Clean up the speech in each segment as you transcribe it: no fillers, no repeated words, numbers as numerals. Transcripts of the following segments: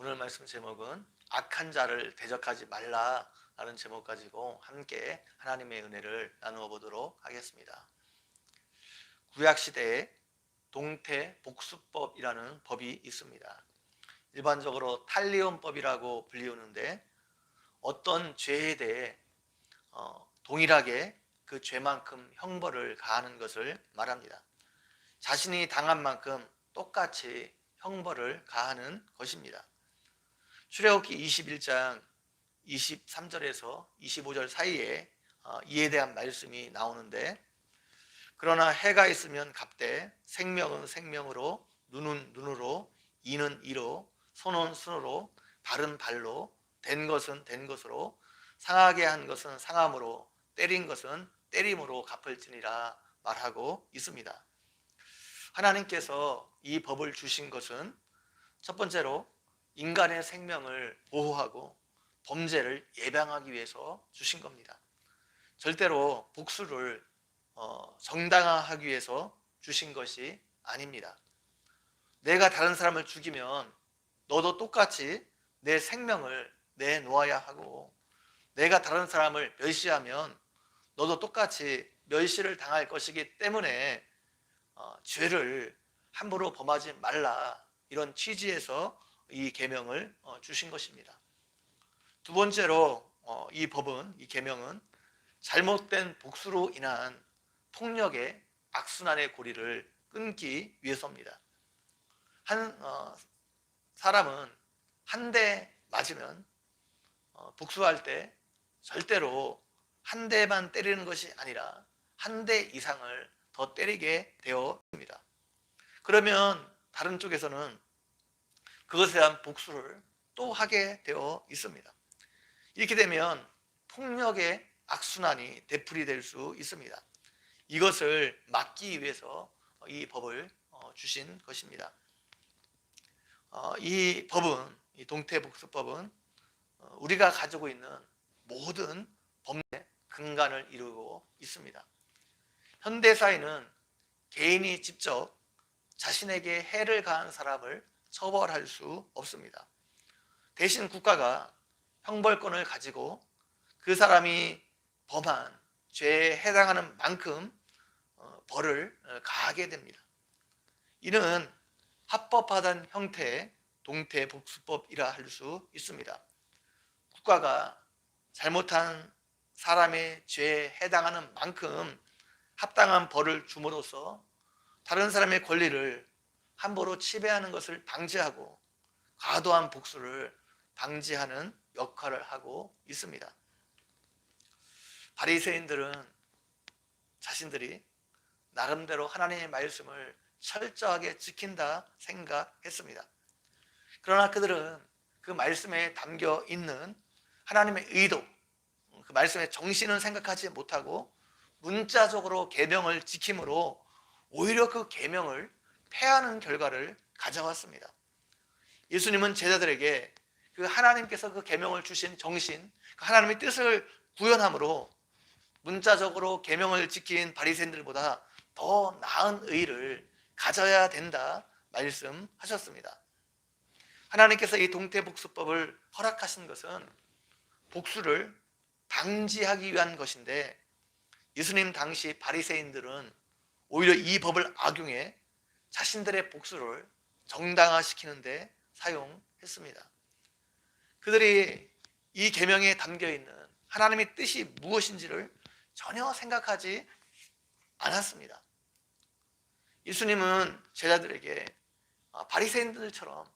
오늘 말씀 제목은 악한 자를 대적하지 말라라는 제목 가지고 함께 하나님의 은혜를 나누어 보도록 하겠습니다. 구약 시대에 동태복수법이라는 법이 있습니다. 일반적으로 탈리온법이라고 불리우는데 어떤 죄에 대해 동일하게 그 죄만큼 형벌을 가하는 것을 말합니다. 자신이 당한 만큼 똑같이 형벌을 가하는 것입니다. 출애굽기 21장 23절에서 25절 사이에 이에 대한 말씀이 나오는데, 그러나 해가 있으면 갑되 생명은 생명으로, 눈은 눈으로, 이는 이로, 손은 손으로, 발은 발로, 된 것은 된 것으로, 상하게 한 것은 상함으로, 때린 것은 때림으로 갚을지니라 말하고 있습니다. 하나님께서 이 법을 주신 것은 첫 번째로 인간의 생명을 보호하고 범죄를 예방하기 위해서 주신 겁니다. 절대로 복수를 정당화하기 위해서 주신 것이 아닙니다. 내가 다른 사람을 죽이면 너도 똑같이 내 생명을 내놓아야 하고, 내가 다른 사람을 멸시하면 너도 똑같이 멸시를 당할 것이기 때문에 죄를 함부로 범하지 말라, 이런 취지에서 이 계명을 주신 것입니다. 두 번째로 이 법은, 이 계명은 잘못된 복수로 인한 폭력의 악순환의 고리를 끊기 위해서입니다. 한 사람은 한 대 맞으면 복수할 때 절대로 한 대만 때리는 것이 아니라 한 대 이상을 더 때리게 되어 있습니다. 그러면 다른 쪽에서는 그것에 대한 복수를 또 하게 되어 있습니다. 이렇게 되면 폭력의 악순환이 되풀이될 수 있습니다. 이것을 막기 위해서 이 법을 주신 것입니다. 이 법은, 이 동태복수법은 우리가 가지고 있는 모든 법의 근간을 이루고 있습니다. 현대사회는 개인이 직접 자신에게 해를 가한 사람을 처벌할 수 없습니다. 대신 국가가 형벌권을 가지고 그 사람이 범한 죄에 해당하는 만큼 벌을 가하게 됩니다. 이는 합법화된 형태의 동태복수법이라 할 수 있습니다. 국가가 잘못한 사람의 죄에 해당하는 만큼 합당한 벌을 줌으로써 다른 사람의 권리를 함부로 침해하는 것을 방지하고 과도한 복수를 방지하는 역할을 하고 있습니다. 바리새인들은 자신들이 나름대로 하나님의 말씀을 철저하게 지킨다 생각했습니다. 그러나 그들은 그 말씀에 담겨 있는 하나님의 의도, 그 말씀의 정신은 생각하지 못하고 문자적으로 계명을 지킴으로 오히려 그 계명을 폐하는 결과를 가져왔습니다. 예수님은 제자들에게 그 하나님께서 그 계명을 주신 정신, 그 하나님의 뜻을 구현함으로 문자적으로 계명을 지킨 바리새인들보다 더 나은 의를 가져야 된다 말씀하셨습니다. 하나님께서 이 동태복수법을 허락하신 것은 복수를 방지하기 위한 것인데, 예수님 당시 바리새인들은 오히려 이 법을 악용해 자신들의 복수를 정당화시키는 데 사용했습니다. 그들이 이 계명에 담겨 있는 하나님의 뜻이 무엇인지를 전혀 생각하지 않았습니다. 예수님은 제자들에게 바리새인들처럼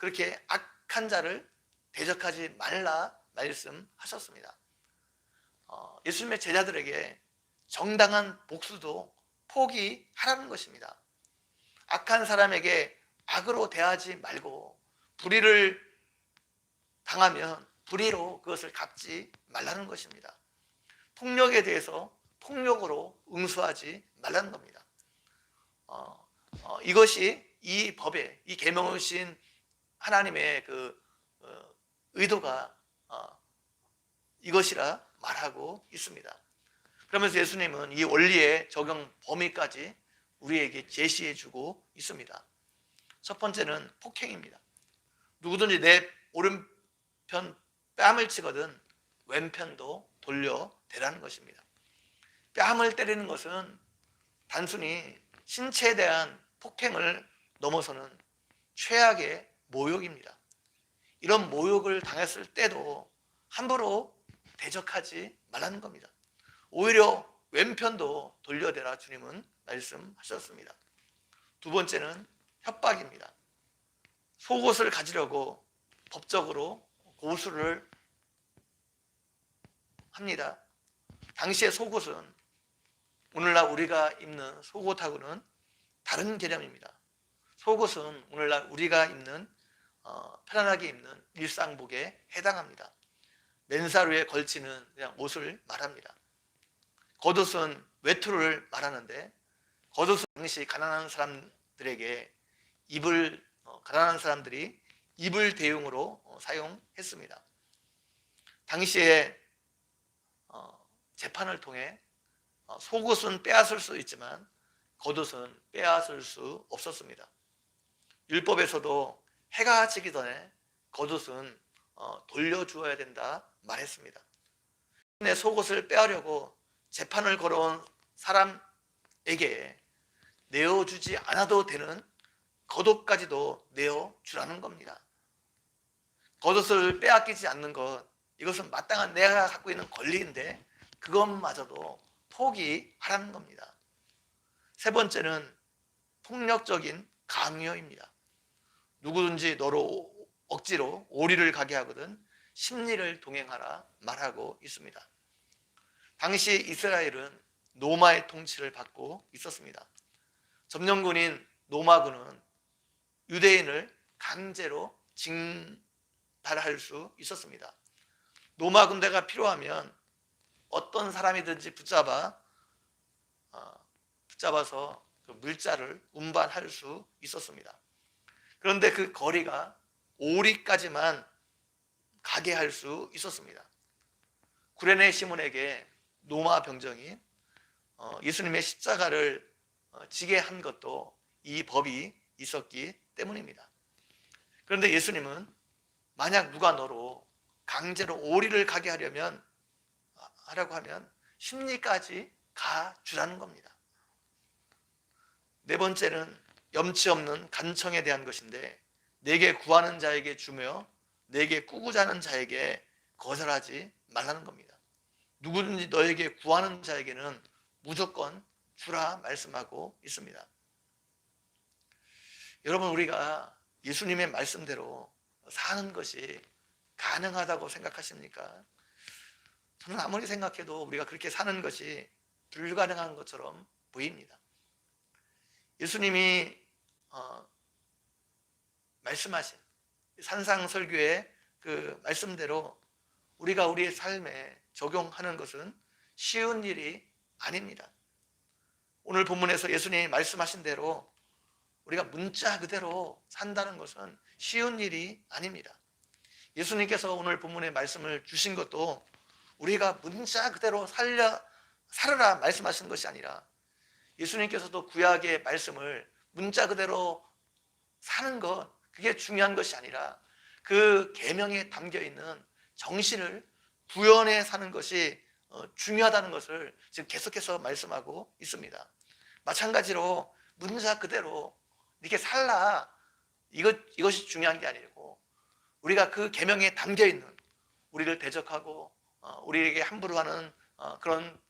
그렇게 악한 자를 대적하지 말라 말씀하셨습니다. 예수님의 제자들에게 정당한 복수도 포기하라는 것입니다. 악한 사람에게 악으로 대하지 말고 불의를 당하면 불의로 그것을 갚지 말라는 것입니다. 폭력에 대해서 폭력으로 응수하지 말라는 겁니다. 이것이 이 법에, 이 계명을 주신 하나님의 그 의도가 이것이라 말하고 있습니다. 그러면서 예수님은 이 원리의 적용 범위까지 우리에게 제시해 주고 있습니다. 첫 번째는 폭행입니다. 누구든지 내 오른편 뺨을 치거든 왼편도 돌려대라는 것입니다. 뺨을 때리는 것은 단순히 신체에 대한 폭행을 넘어서는 최악의 모욕입니다. 이런 모욕을 당했을 때도 함부로 대적하지 말라는 겁니다. 오히려 왼편도 돌려대라 주님은 말씀하셨습니다. 두 번째는 협박입니다. 속옷을 가지려고 법적으로 고수를 합니다. 당시의 속옷은 오늘날 우리가 입는 속옷하고는 다른 개념입니다. 속옷은 오늘날 우리가 입는 편안하게 입는 일상복에 해당합니다. 맨살 위에 걸치는 그냥 옷을 말합니다. 겉옷은 외투를 말하는데 겉옷은 당시 가난한 사람들에게 가난한 사람들이 입을 대용으로 사용했습니다. 당시에 재판을 통해 속옷은 빼앗을 수 있지만 겉옷은 빼앗을 수 없었습니다. 율법에서도 해가 지기 전에 겉옷은 돌려주어야 된다 말했습니다. 내 속옷을 빼앗으려고 재판을 걸어온 사람에게 내어주지 않아도 되는 겉옷까지도 내어주라는 겁니다. 겉옷을 빼앗기지 않는 것, 이것은 마땅한 내가 갖고 있는 권리인데 그것마저도 포기하라는 겁니다. 세 번째는 폭력적인 강요입니다. 누구든지 너로 억지로 오리를 가게 하거든 십리를 동행하라 말하고 있습니다. 당시 이스라엘은 로마의 통치를 받고 있었습니다. 점령군인 로마군은 유대인을 강제로 징발할 수 있었습니다. 로마 군대가 필요하면 어떤 사람이든지 붙잡아서 그 물자를 운반할 수 있었습니다. 그런데 그 거리가 오리까지만 가게 할 수 있었습니다. 구레네 시몬에게 로마 병정이 예수님의 십자가를 지게 한 것도 이 법이 있었기 때문입니다. 그런데 예수님은 만약 누가 너로 강제로 오리를 가게 하려고 하면 십리까지 가주라는 겁니다. 네 번째는 염치 없는 간청에 대한 것인데 내게 구하는 자에게 주며 내게 꾸고자는 자에게 거절하지 말라는 겁니다. 누구든지 너에게 구하는 자에게는 무조건 주라 말씀하고 있습니다. 여러분, 우리가 예수님의 말씀대로 사는 것이 가능하다고 생각하십니까? 저는 아무리 생각해도 우리가 그렇게 사는 것이 불가능한 것처럼 보입니다. 예수님이 말씀하신 산상설교의 그 말씀대로 우리가 우리의 삶에 적용하는 것은 쉬운 일이 아닙니다. 오늘 본문에서 예수님이 말씀하신 대로 우리가 문자 그대로 산다는 것은 쉬운 일이 아닙니다. 예수님께서 오늘 본문의 말씀을 주신 것도 우리가 문자 그대로 살아라 말씀하신 것이 아니라 예수님께서도 구약의 말씀을 문자 그대로 사는 것, 그게 중요한 것이 아니라 그 계명에 담겨 있는 정신을 구현해 사는 것이 중요하다는 것을 지금 계속해서 말씀하고 있습니다. 마찬가지로 문자 그대로 이렇게 살라, 이것이 중요한 게 아니고 우리가 그 계명에 담겨 있는 우리를 대적하고 우리에게 함부로 하는 그런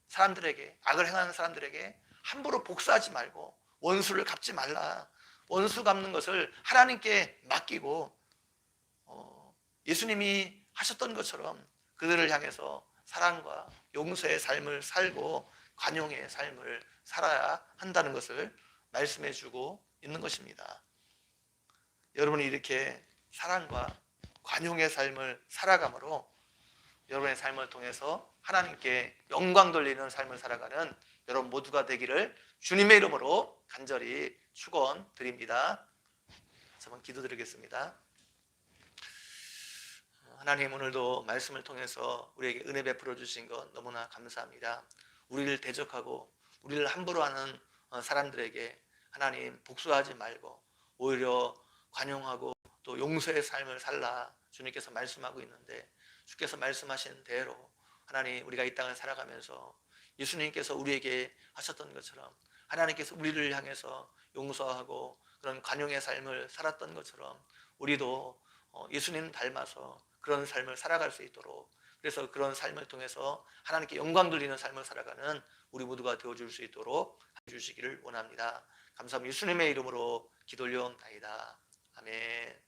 사람들에게, 악을 행하는 사람들에게 함부로 복수하지 말고 원수를 갚지 말라. 원수 갚는 것을 하나님께 맡기고 예수님이 하셨던 것처럼 그들을 향해서 사랑과 용서의 삶을 살고 관용의 삶을 살아야 한다는 것을 말씀해 주고 있는 것입니다. 여러분이 이렇게 사랑과 관용의 삶을 살아감으로 여러분의 삶을 통해서 하나님께 영광 돌리는 삶을 살아가는 여러분 모두가 되기를 주님의 이름으로 간절히 축원드립니다. 한번 기도드리겠습니다. 하나님, 오늘도 말씀을 통해서 우리에게 은혜 베풀어 주신 것 너무나 감사합니다. 우리를 대적하고 우리를 함부로 하는 사람들에게 하나님 복수하지 말고 오히려 관용하고 또 용서의 삶을 살라 주님께서 말씀하고 있는데, 주께서 말씀하신 대로 하나님, 우리가 이 땅을 살아가면서 예수님께서 우리에게 하셨던 것처럼, 하나님께서 우리를 향해서 용서하고 그런 관용의 삶을 살았던 것처럼 우리도 예수님 닮아서 그런 삶을 살아갈 수 있도록, 그래서 그런 삶을 통해서 하나님께 영광 돌리는 삶을 살아가는 우리 모두가 되어줄 수 있도록 해주시기를 원합니다. 감사합니다. 예수님의 이름으로 기도 올려옵나이다. 아멘.